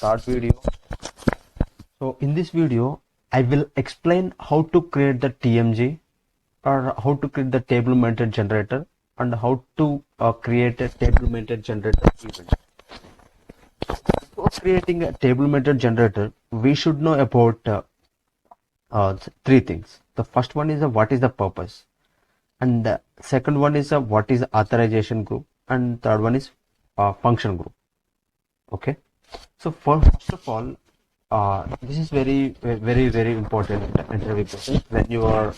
start video. So in this video, I will explain how to create the TMG or how to create the table maintained generator and how to create a table maintained generator event. Before creating a table maintained generator, we should know about three things. The first one is what is the purpose, and the second one is what is the authorization group, and third one is function group. Okay, so first of all, this is very important interview process when you are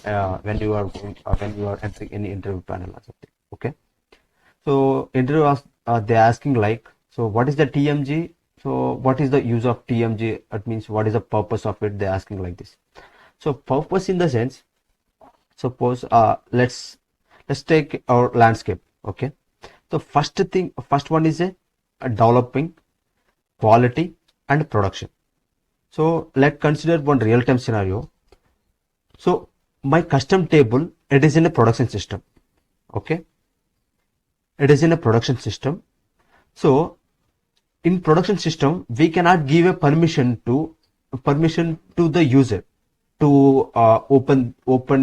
entering any interview panel or something. Okay, so interview they asking like, so what is the TMG? So what is the use of TMG? It means what is the purpose of it? They asking like this. So purpose in the sense, suppose let's take our landscape. Okay, so first one is a developing, quality and production. So let's consider one real-time scenario. So my custom table, it is in a production system. Okay, it is in a production system. So in production system, we cannot give a permission to the user to open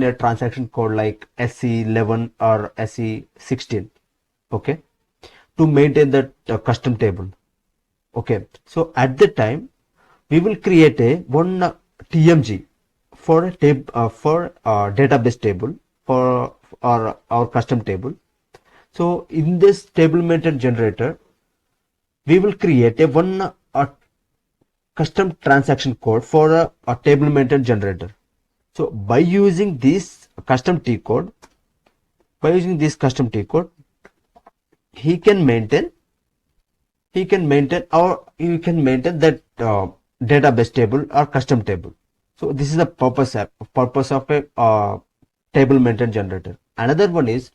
a transaction code like SE11 or SE16. Okay, to maintain that custom table. Okay, so at the time we will create a one TMG for a database table for our custom table. So in this table maintained generator, we will create a one custom transaction code for a table maintained generator. So by using this custom T code, he can maintain that database table or custom table. So this is the purpose of a table maintained generator. Another one is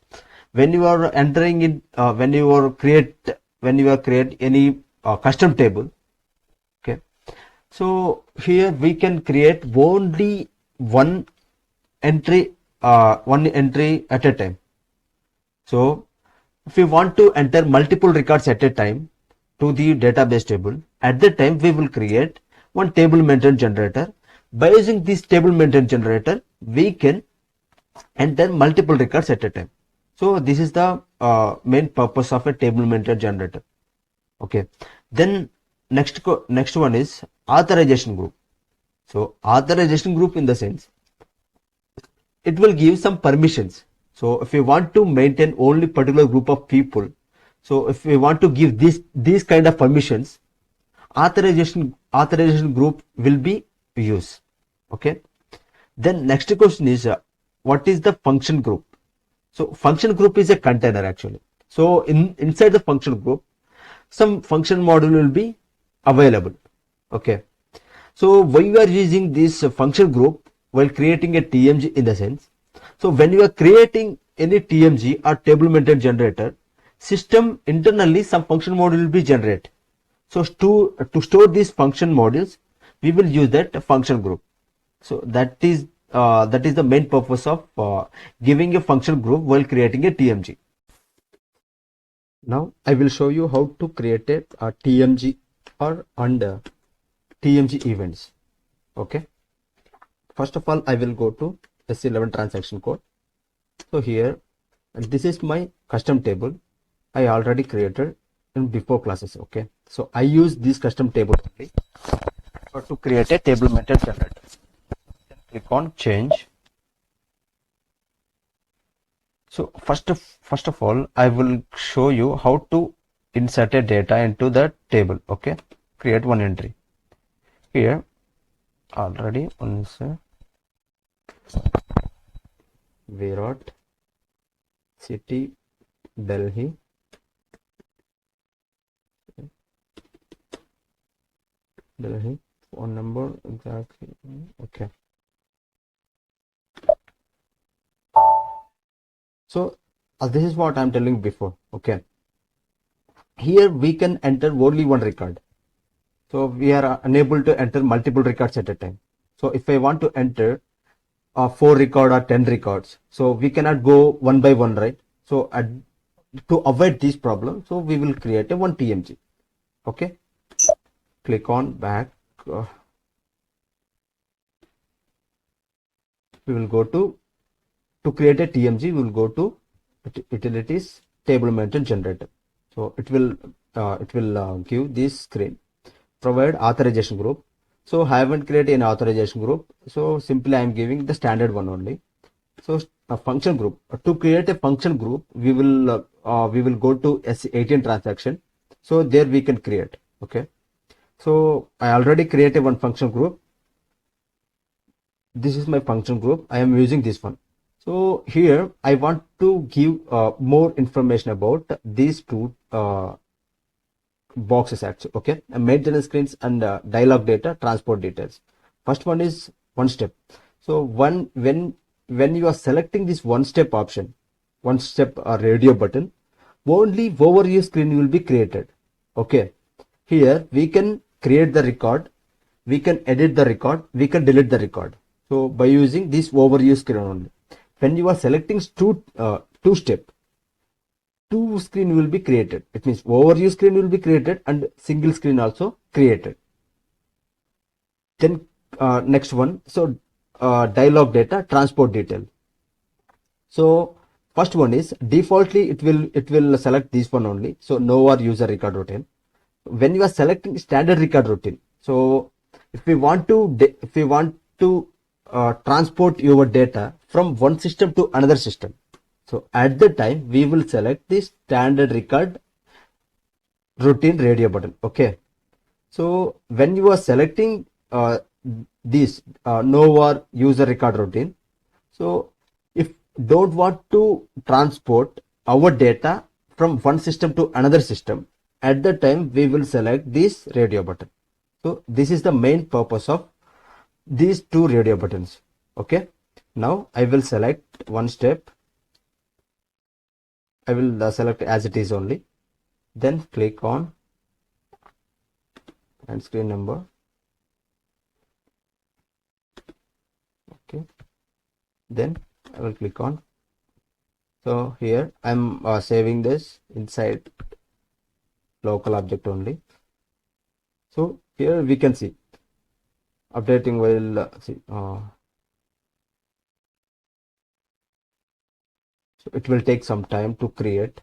when you are entering in when you are create any custom table. Okay, so here we can create only one entry at a time. So if we want to enter multiple records at a time to the database table, at that time we will create one table maintained generator. By using this table maintained generator, we can enter multiple records at a time. So this is the main purpose of a table maintained generator. Okay, then next one is authorization group. So authorization group in the sense, it will give some permissions. So if we want to maintain only particular group of people, so if we want to give these kind of permissions, authorization group will be used. Okay, then next question is what is the function group? So function group is a container actually. So inside the function group, some function module will be available. Okay, so why we are using this function group while creating a TMG in the sense, so when you are creating any TMG or table maintained generator, system internally some function module will be generated. So to store these function modules, we will use that function group. So that is the main purpose of giving a function group while creating a TMG. Now I will show you how to create a TMG or under TMG events. Okay, first of all I will go to SE11 transaction code. So here, and this is my custom table I already created in before classes. Okay, so I use this custom table only to create a table maintained generator. Then click on change. So first of all, I will show you how to insert a data into the table. Okay, create one entry. Here already insert Virat, city Delhi, phone number exactly. Okay, so this is what I'm telling before. Okay, here we can enter only one record. So we are unable to enter multiple records at a time. So if I want to enter 4 record or 10 records, so we cannot go one by one, right? So to avoid this problem, so we will create a one TMG. Okay, click on back. We will go to create a TMG, we will go to utilities table maintain generator. So it will give this screen, provide authorization group. So I haven't created an authorization group, so simply I am giving the standard one only. So a function group, to create a function group, we will go to S18 transaction. So there we can create. Okay, so I already created one function group. This is my function group. I am using this one. So here I want to give more information about these two boxes actually. Okay, maintenance screens and dialog data transport details. First one is one step. So when you are selecting this one step option, one step radio button, only overview screen will be created. Okay, here we can create the record, we can edit the record, we can delete the record. So by using this overview screen only, when you are selecting two step, two screen will be created. It means overview screen will be created and single screen also created. Then next one, so dialog data transport detail. So first one is defaultly it will select this one only. So no or user record routine. When you are selecting standard record routine, so if we want to transport your data from one system to another system, so at the time we will select the standard record routine radio button. Okay, so when you are selecting this no or user record routine, so if don't want to transport our data from one system to another system, at the time we will select this radio button. So this is the main purpose of these two radio buttons. Okay, now I will select one step. I will select as it is only, then click on and screen number. Okay, then I will click on. So here I'm saving this inside local object only. So here we can see updating will see so it will take some time to create.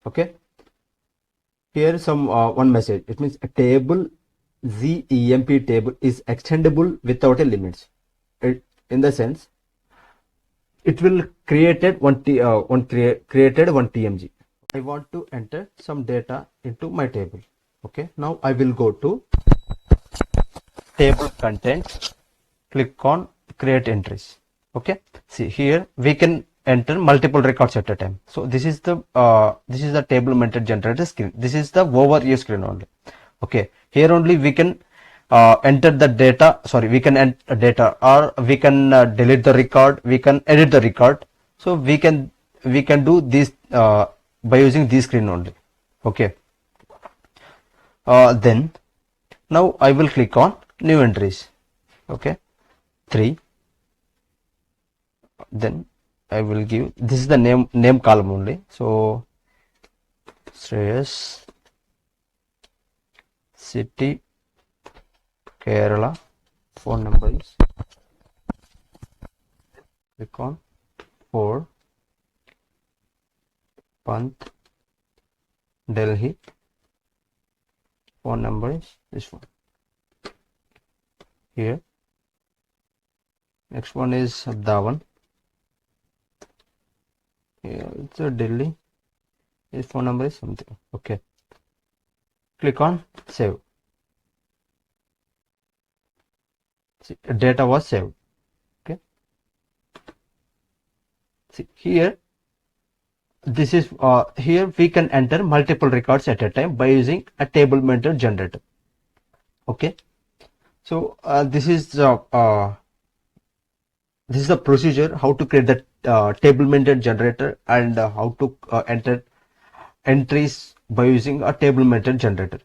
Okay, here some one message. It means a table ZEMP table is extendable without a limits. In the sense, it will created one TMG. I want to enter some data into my table. Okay, now I will go to table content, click on create entries. Okay, see here we can enter multiple records at a time. So this is the table maintain generator screen. This is the overview screen only. Okay, here only we can enter the data. Sorry, we can enter data, or we can delete the record, we can edit the record. So we can do this by using this screen only. Okay, then now I will click on new entries. Okay, 3. Then I will give, this is the name column only. So Shreyas, city, Kerala, phone number is, click on 4, Pant, Delhi, phone number is this one. Here next one is Dhawan. Here it's a Delhi, his phone number is something. Okay, click on save. See, data was saved. Okay, see here, this is here we can enter multiple records at a time by using a table maintain generator. Okay, so this is the procedure how to create the table maintain generator, and how to enter entries by using a table maintain generator.